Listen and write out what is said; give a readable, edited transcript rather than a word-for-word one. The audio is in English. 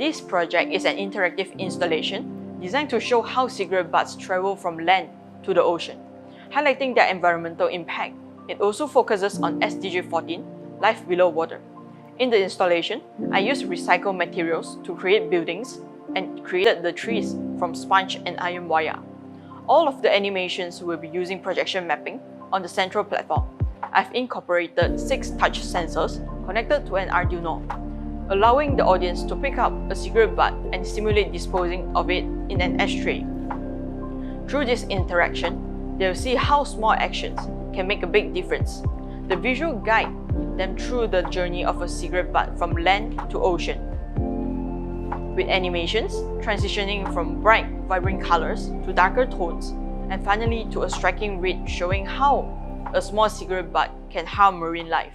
This project is an interactive installation designed to show how cigarette butts travel from land to the ocean, highlighting their environmental impact. It also focuses on SDG-14, Life Below Water. In the installation, I used recycled materials to create buildings and created the trees from sponge and iron wire. All of the animations will be using projection mapping on the central platform. I've incorporated 6 touch sensors connected to an Arduino, allowing the audience to pick up a cigarette butt and simulate disposing of it in an ashtray. Through this interaction, they'll see how small actions can make a big difference. The visual guide them through the journey of a cigarette butt from land to ocean, with animations transitioning from bright, vibrant colors to darker tones, and finally to a striking read showing how a small cigarette butt can harm marine life.